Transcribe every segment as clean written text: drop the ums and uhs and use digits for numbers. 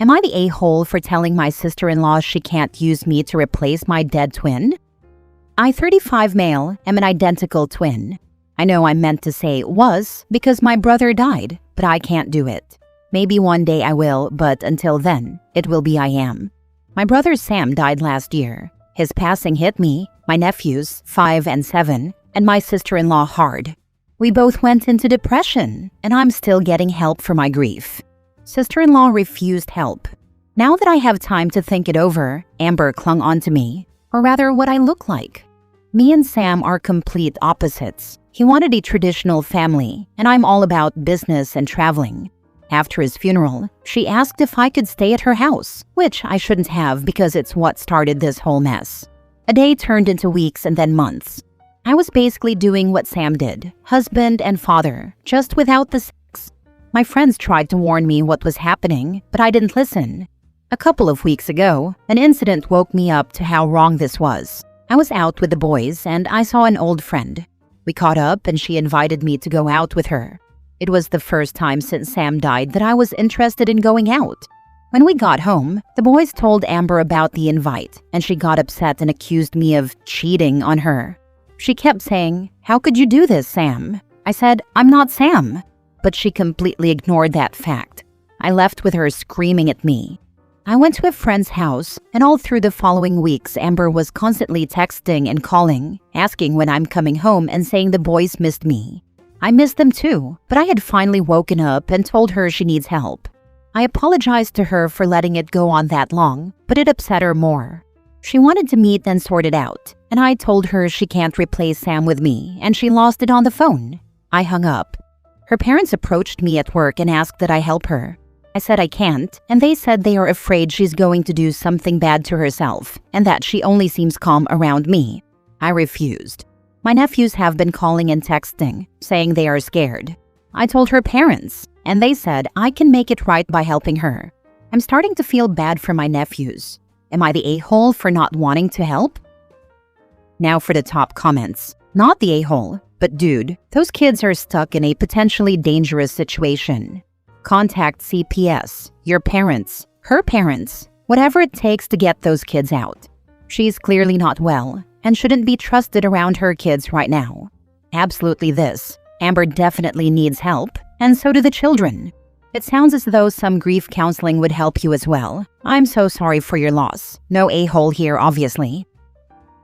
Am I the a-hole for telling my sister-in-law she can't use me to replace my dead twin? I, 35 male, am an identical twin. I know I meant to say was because my brother died, but I can't do it. Maybe one day I will, but until then, it will be I am. My brother Sam died last year. His passing hit me, my nephews, 5 and 7, and my sister-in-law hard. We both went into depression, and I'm still getting help for my grief. Sister-in-law refused help. Now that I have time to think it over, Amber clung on to me, or rather what I look like. Me and Sam are complete opposites. He wanted a traditional family, and I'm all about business and traveling. After his funeral, she asked if I could stay at her house, which I shouldn't have because it's what started this whole mess. A day turned into weeks and then months. I was basically doing what Sam did, husband and father, just without the sex. My friends tried to warn me what was happening, but I didn't listen. A couple of weeks ago, an incident woke me up to how wrong this was. I was out with the boys and I saw an old friend. We caught up and she invited me to go out with her. It was the first time since Sam died that I was interested in going out. When we got home, the boys told Amber about the invite and she got upset and accused me of cheating on her. She kept saying, "How could you do this, Sam?" I said, "I'm not Sam." But she completely ignored that fact. I left with her screaming at me. I went to a friend's house, and all through the following weeks, Amber was constantly texting and calling, asking when I'm coming home and saying the boys missed me. I missed them too, but I had finally woken up and told her she needs help. I apologized to her for letting it go on that long, but it upset her more. She wanted to meet and sort it out, and I told her she can't replace Sam with me, and she lost it on the phone. I hung up. Her parents approached me at work and asked that I help her. I said I can't, and they said they are afraid she's going to do something bad to herself, and that she only seems calm around me. I refused. My nephews have been calling and texting, saying they are scared. I told her parents, and they said I can make it right by helping her. I'm starting to feel bad for my nephews. Am I the a-hole for not wanting to help? Now for the top comments. Not the a-hole, but dude, those kids are stuck in a potentially dangerous situation. Contact CPS, your parents, her parents, whatever it takes to get those kids out. She's clearly not well and shouldn't be trusted around her kids right now. Absolutely this. Amber definitely needs help, and so do the children. It sounds as though some grief counseling would help you as well. I'm so sorry for your loss. No a-hole here, obviously.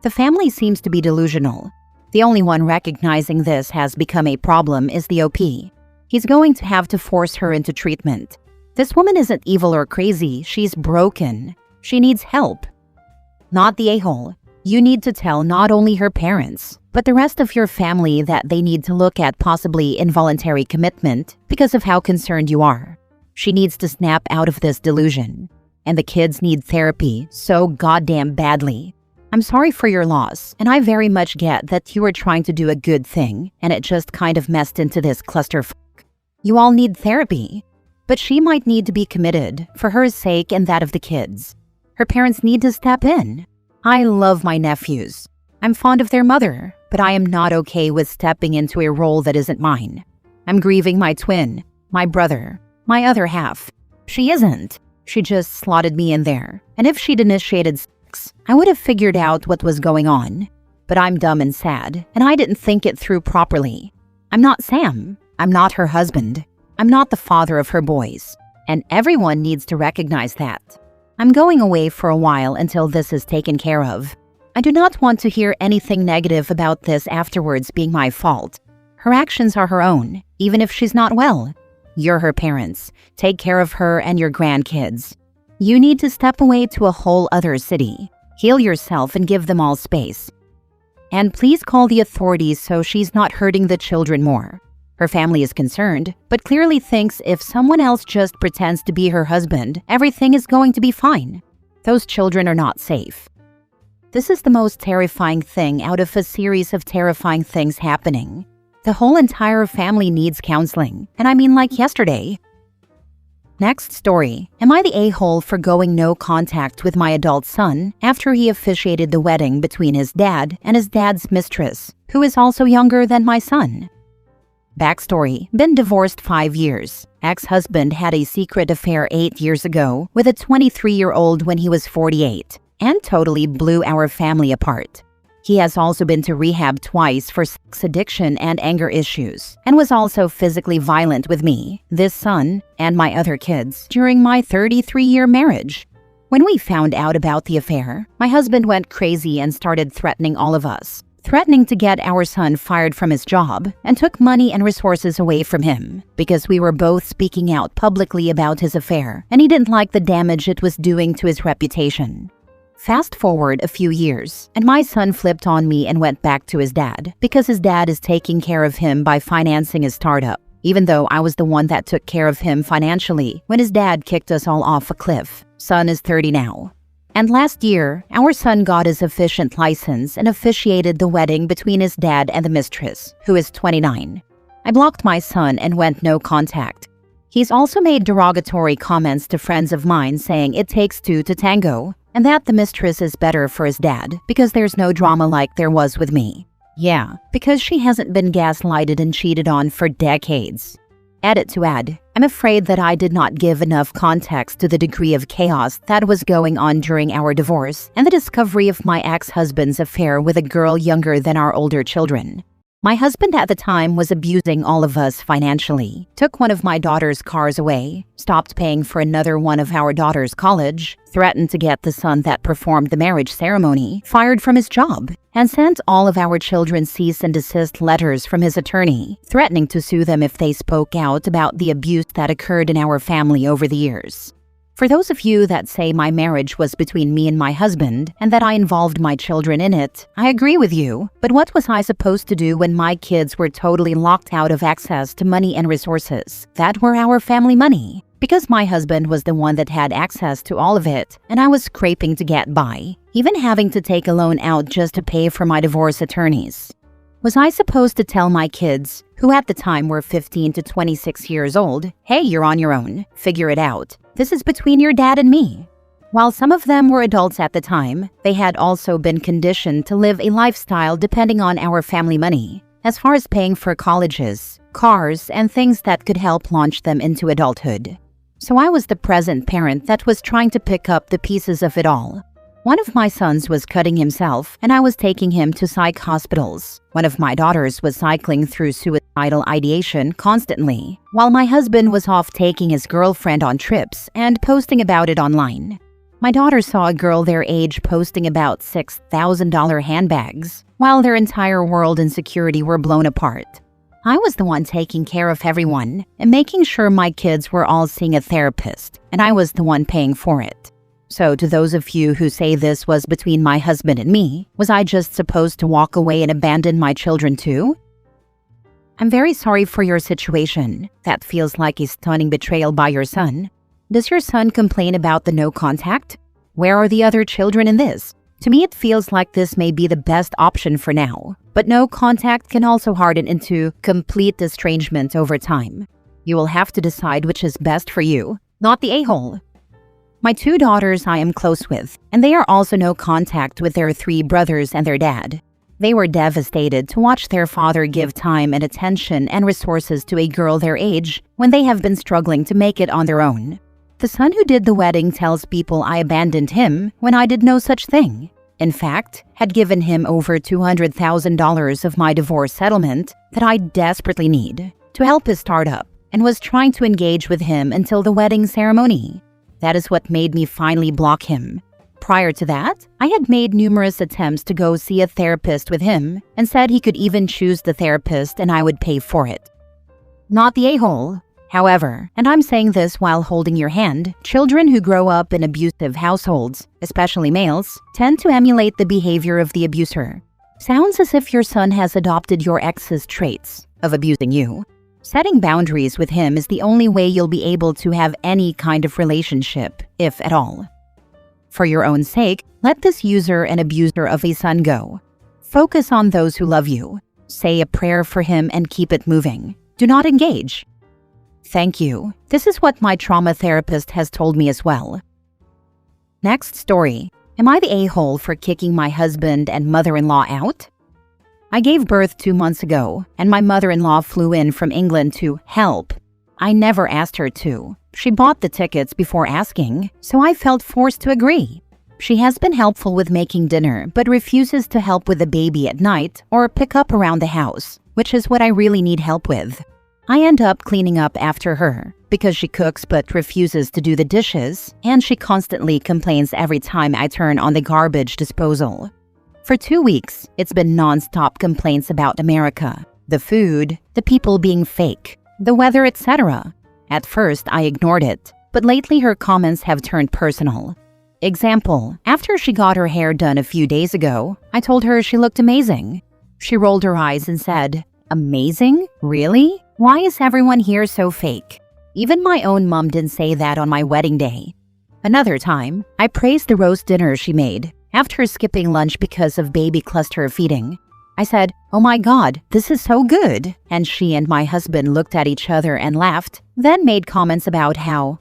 The family seems to be delusional. The only one recognizing this has become a problem is the OP. He's going to have to force her into treatment. This woman isn't evil or crazy, she's broken. She needs help. Not the a-hole. You need to tell not only her parents, but the rest of your family that they need to look at possibly involuntary commitment because of how concerned you are. She needs to snap out of this delusion. And the kids need therapy so goddamn badly. I'm sorry for your loss, and I very much get that you were trying to do a good thing, and it just kind of messed into this clusterfuck. You all need therapy, but she might need to be committed for her sake and that of the kids. Her parents need to step in. I love my nephews. I'm fond of their mother, but I am not okay with stepping into a role that isn't mine. I'm grieving my twin, my brother, my other half. She isn't. She just slotted me in there, and if she'd initiated I would have figured out what was going on. But I'm dumb and sad, and I didn't think it through properly. I'm not Sam. I'm not her husband. I'm not the father of her boys. And everyone needs to recognize that. I'm going away for a while until this is taken care of. I do not want to hear anything negative about this afterwards being my fault. Her actions are her own, even if she's not well. You're her parents. Take care of her and your grandkids. You need to step away to a whole other city. Heal yourself and give them all space. And please call the authorities so she's not hurting the children more. Her family is concerned, but clearly thinks if someone else just pretends to be her husband, everything is going to be fine. Those children are not safe. This is the most terrifying thing out of a series of terrifying things happening. The whole entire family needs counseling, and I mean like yesterday. Next story. Am I the a-hole for going no contact with my adult son after he officiated the wedding between his dad and his dad's mistress, who is also younger than my son? Backstory: been divorced 5 years. Ex-husband had a secret affair 8 years ago with a 23-year-old when he was 48 and totally blew our family apart. He has also been to rehab twice for sex addiction and anger issues, and was also physically violent with me, this son, and my other kids during my 33-year marriage. When we found out about the affair, my husband went crazy and started threatening all of us, threatening to get our son fired from his job and took money and resources away from him because we were both speaking out publicly about his affair and he didn't like the damage it was doing to his reputation. Fast forward a few years, and my son flipped on me and went back to his dad because his dad is taking care of him by financing his startup, even though I was the one that took care of him financially when his dad kicked us all off a cliff. Son is 30 now. And last year, our son got his officiant license and officiated the wedding between his dad and the mistress, who is 29. I blocked my son and went no contact. He's also made derogatory comments to friends of mine saying it takes two to tango, and that the mistress is better for his dad because there's no drama like there was with me. Yeah, because she hasn't been gaslighted and cheated on for decades. Edit to add, I'm afraid that I did not give enough context to the degree of chaos that was going on during our divorce and the discovery of my ex-husband's affair with a girl younger than our older children. My husband at the time was abusing all of us financially, took one of my daughter's cars away, stopped paying for another one of our daughter's college, threatened to get the son that performed the marriage ceremony fired from his job, and sent all of our children cease and desist letters from his attorney, threatening to sue them if they spoke out about the abuse that occurred in our family over the years. For those of you that say my marriage was between me and my husband and that I involved my children in it, I agree with you, but what was I supposed to do when my kids were totally locked out of access to money and resources that were our family money? Because my husband was the one that had access to all of it, and I was scraping to get by, even having to take a loan out just to pay for my divorce attorneys. Was I supposed to tell my kids, who at the time were 15 to 26 years old, hey, you're on your own, figure it out. This is between your dad and me. While some of them were adults at the time, they had also been conditioned to live a lifestyle depending on our family money, as far as paying for colleges, cars, and things that could help launch them into adulthood. So I was the present parent that was trying to pick up the pieces of it all. One of my sons was cutting himself, and I was taking him to psych hospitals. One of my daughters was cycling through suicidal ideation constantly, while my husband was off taking his girlfriend on trips and posting about it online. My daughter saw a girl their age posting about $6,000 handbags, while their entire world and security were blown apart. I was the one taking care of everyone and making sure my kids were all seeing a therapist, and I was the one paying for it. So to those of you who say this was between my husband and me, was I just supposed to walk away and abandon my children too? I'm very sorry for your situation. That feels like a stunning betrayal by your son. Does your son complain about the no contact? Where are the other children in this? To me, it feels like this may be the best option for now, but no contact can also harden into complete estrangement over time. You will have to decide which is best for you, not the a-hole. My 2 daughters I am close with, and they are also no contact with their 3 brothers and their dad. They were devastated to watch their father give time and attention and resources to a girl their age when they have been struggling to make it on their own. The son who did the wedding tells people I abandoned him when I did no such thing. In fact, had given him over $200,000 of my divorce settlement that I desperately need to help his startup, and was trying to engage with him until the wedding ceremony. That is what made me finally block him. Prior to that, I had made numerous attempts to go see a therapist with him and said he could even choose the therapist and I would pay for it. Not the a-hole. However, and I'm saying this while holding your hand, children who grow up in abusive households, especially males, tend to emulate the behavior of the abuser. Sounds as if your son has adopted your ex's traits of abusing you. Setting boundaries with him is the only way you'll be able to have any kind of relationship, if at all. For your own sake, let this user and abuser of a son go. Focus on those who love you. Say a prayer for him and keep it moving. Do not engage. Thank you. This is what my trauma therapist has told me as well. Next story. Am I the a-hole for kicking my husband and mother-in-law out? I gave birth 2 months ago, and my mother-in-law flew in from England to help. I never asked her to. She bought the tickets before asking, so I felt forced to agree. She has been helpful with making dinner, but refuses to help with the baby at night or pick up around the house, which is what I really need help with. I end up cleaning up after her because she cooks but refuses to do the dishes, and she constantly complains every time I turn on the garbage disposal. For 2 weeks, it's been non-stop complaints about America, the food, the people being fake, the weather, etc. At first, I ignored it, but lately her comments have turned personal. Example, after she got her hair done a few days ago, I told her she looked amazing. She rolled her eyes and said, "Amazing? Really? Why is everyone here so fake?" Even my own mom didn't say that on my wedding day. Another time, I praised the roast dinner she made after skipping lunch because of baby cluster feeding. I said, "Oh my God, this is so good." And she and my husband looked at each other and laughed, then made comments about how,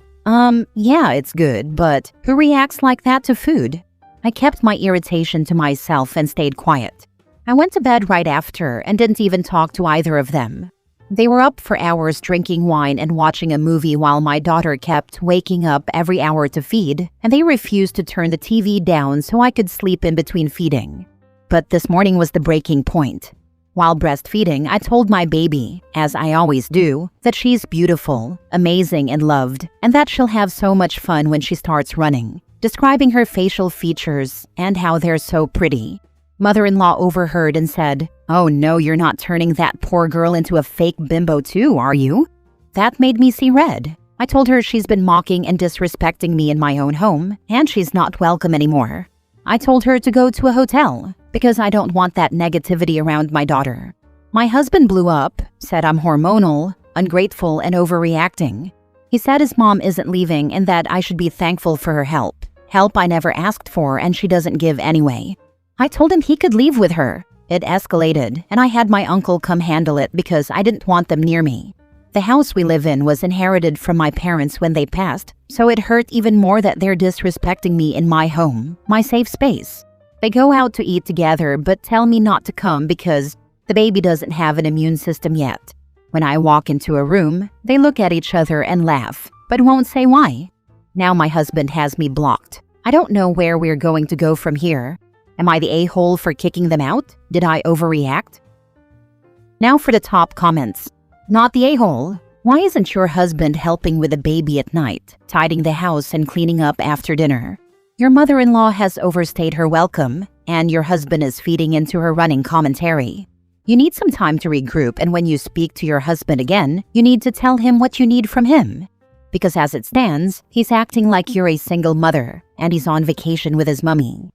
yeah, it's good, but who reacts like that to food? I kept my irritation to myself and stayed quiet. I went to bed right after and didn't even talk to either of them. They were up for hours drinking wine and watching a movie while my daughter kept waking up every hour to feed, and they refused to turn the TV down so I could sleep in between feeding. But this morning was the breaking point. While breastfeeding, I told my baby, as I always do, that she's beautiful, amazing, and loved, and that she'll have so much fun when she starts running, describing her facial features and how they're so pretty. Mother-in-law overheard and said, "Oh no, you're not turning that poor girl into a fake bimbo too, are you?" That made me see red. I told her she's been mocking and disrespecting me in my own home, and she's not welcome anymore. I told her to go to a hotel, because I don't want that negativity around my daughter. My husband blew up, said I'm hormonal, ungrateful, and overreacting. He said his mom isn't leaving and that I should be thankful for her help. Help I never asked for and she doesn't give anyway. I told him he could leave with her. It escalated, and I had my uncle come handle it because I didn't want them near me. The house we live in was inherited from my parents when they passed, so it hurt even more that they're disrespecting me in my home, my safe space. They go out to eat together but tell me not to come because the baby doesn't have an immune system yet. When I walk into a room, they look at each other and laugh, but won't say why. Now my husband has me blocked. I don't know where we're going to go from here. Am I the a-hole for kicking them out? Did I overreact? Now for the top comments. Not the a-hole. Why isn't your husband helping with the baby at night, tidying the house and cleaning up after dinner? Your mother-in-law has overstayed her welcome, and your husband is feeding into her running commentary. You need some time to regroup, and when you speak to your husband again, you need to tell him what you need from him. Because as it stands, he's acting like you're a single mother, and he's on vacation with his mummy.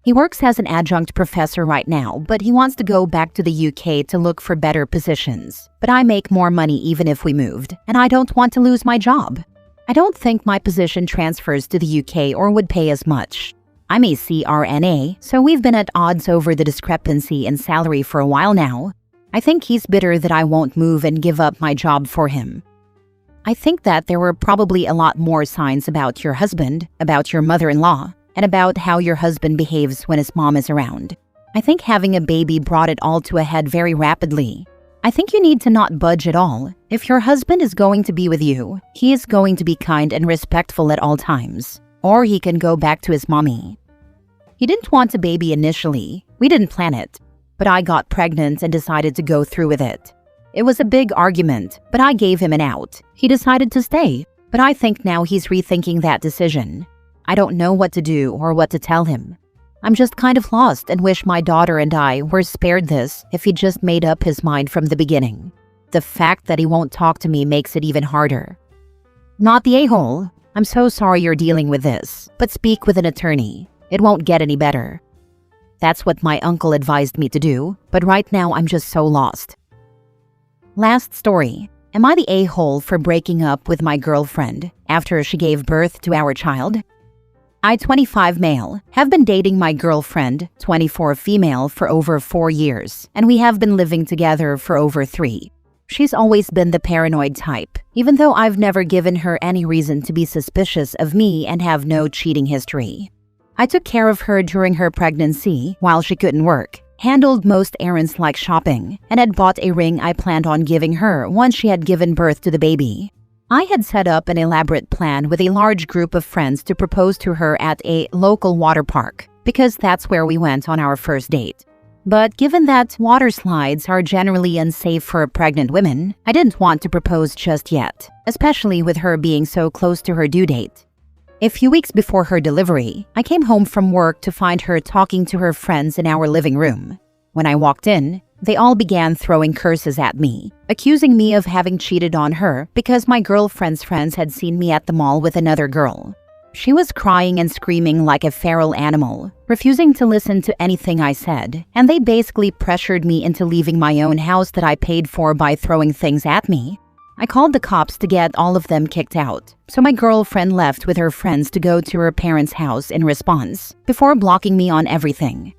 He works as an adjunct professor right now, but he wants to go back to the UK to look for better positions. But I make more money even if we moved, and I don't want to lose my job. I don't think my position transfers to the UK or would pay as much. I'm a CRNA, so we've been at odds over the discrepancy in salary for a while now. I think he's bitter that I won't move and give up my job for him. I think that there were probably a lot more signs about your husband, about your mother-in-law, and about how your husband behaves when his mom is around. I think having a baby brought it all to a head very rapidly. I think you need to not budge at all. If your husband is going to be with you, he is going to be kind and respectful at all times. Or he can go back to his mommy. He didn't want a baby initially. We didn't plan it. But I got pregnant and decided to go through with it. It was a big argument, but I gave him an out. He decided to stay, but I think now he's rethinking that decision. I don't know what to do or what to tell him. I'm just kind of lost and wish my daughter and I were spared this if he just made up his mind from the beginning. The fact that he won't talk to me makes it even harder. Not the a-hole. I'm so sorry you're dealing with this, but speak with an attorney. It won't get any better. That's what my uncle advised me to do, but right now I'm just so lost. Last story. Am I the a-hole for breaking up with my girlfriend after she gave birth to our child? I, 25 male, have been dating my girlfriend, 24 female, for over 4 years, and we have been living together for over 3. She's always been the paranoid type, even though I've never given her any reason to be suspicious of me and have no cheating history. I took care of her during her pregnancy while she couldn't work, handled most errands like shopping, and had bought a ring I planned on giving her once she had given birth to the baby. I had set up an elaborate plan with a large group of friends to propose to her at a local water park, because that's where we went on our first date. But given that water slides are generally unsafe for pregnant women, I didn't want to propose just yet, especially with her being so close to her due date. A few weeks before her delivery, I came home from work to find her talking to her friends in our living room. When I walked in, they all began throwing curses at me, accusing me of having cheated on her because my girlfriend's friends had seen me at the mall with another girl. She was crying and screaming like a feral animal, refusing to listen to anything I said, and they basically pressured me into leaving my own house that I paid for by throwing things at me. I called the cops to get all of them kicked out, so my girlfriend left with her friends to go to her parents' house in response, before blocking me on everything.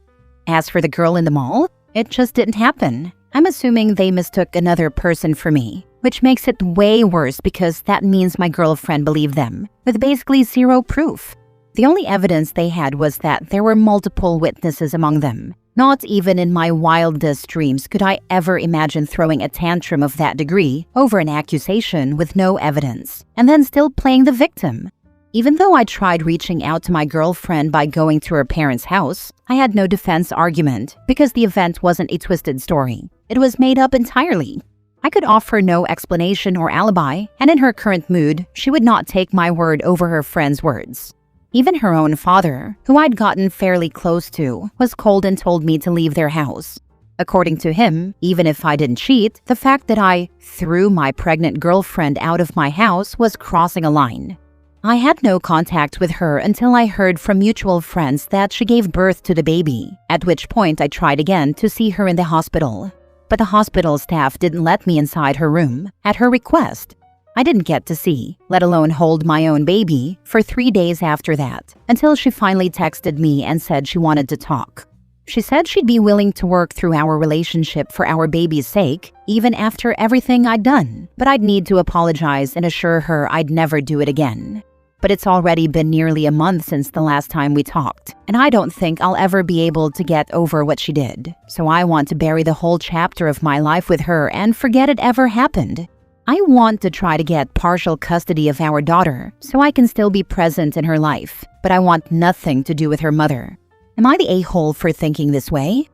As for the girl in the mall, it just didn't happen. I'm assuming they mistook another person for me, which makes it way worse because that means my girlfriend believed them, with basically zero proof. The only evidence they had was that there were multiple witnesses among them. Not even in my wildest dreams could I ever imagine throwing a tantrum of that degree over an accusation with no evidence, and then still playing the victim. Even though I tried reaching out to my girlfriend by going to her parents' house, I had no defense argument because the event wasn't a twisted story. It was made up entirely. I could offer no explanation or alibi, and in her current mood, she would not take my word over her friend's words. Even her own father, who I'd gotten fairly close to, was cold and told me to leave their house. According to him, even if I didn't cheat, the fact that I threw my pregnant girlfriend out of my house was crossing a line. I had no contact with her until I heard from mutual friends that she gave birth to the baby, at which point I tried again to see her in the hospital. But the hospital staff didn't let me inside her room, at her request. I didn't get to see, let alone hold my own baby, for 3 days after that, until she finally texted me and said she wanted to talk. She said she'd be willing to work through our relationship for our baby's sake, even after everything I'd done, but I'd need to apologize and assure her I'd never do it again. But it's already been nearly a month since the last time we talked, and I don't think I'll ever be able to get over what she did. So I want to bury the whole chapter of my life with her and forget it ever happened. I want to try to get partial custody of our daughter so I can still be present in her life, but I want nothing to do with her mother. Am I the a-hole for thinking this way?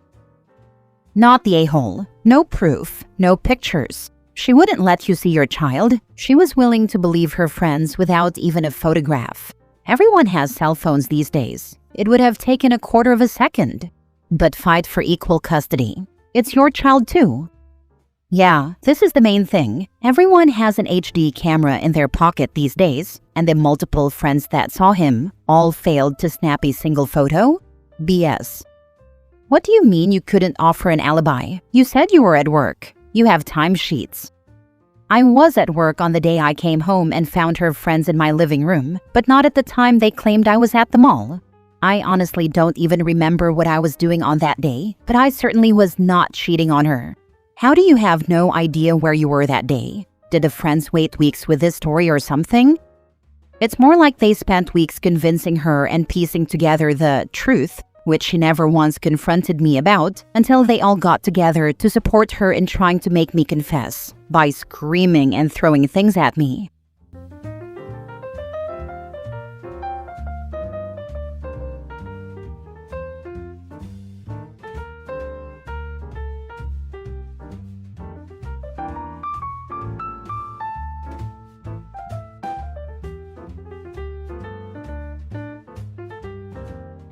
Not the a-hole. No proof, no pictures. She wouldn't let you see your child. She was willing to believe her friends without even a photograph. Everyone has cell phones these days. It would have taken a quarter of a second. But fight for equal custody. It's your child too. Yeah, this is the main thing. Everyone has an HD camera in their pocket these days, and the multiple friends that saw him all failed to snap a single photo? BS. What do you mean you couldn't offer an alibi? You said you were at work. You have timesheets. I was at work on the day I came home and found her friends in my living room, but not at the time they claimed I was at the mall. I honestly don't even remember what I was doing on that day, but I certainly was not cheating on her. How do you have no idea where you were that day? Did the friends wait weeks with this story or something? It's more like they spent weeks convincing her and piecing together the truth, which she never once confronted me about, until they all got together to support her in trying to make me confess, by screaming and throwing things at me.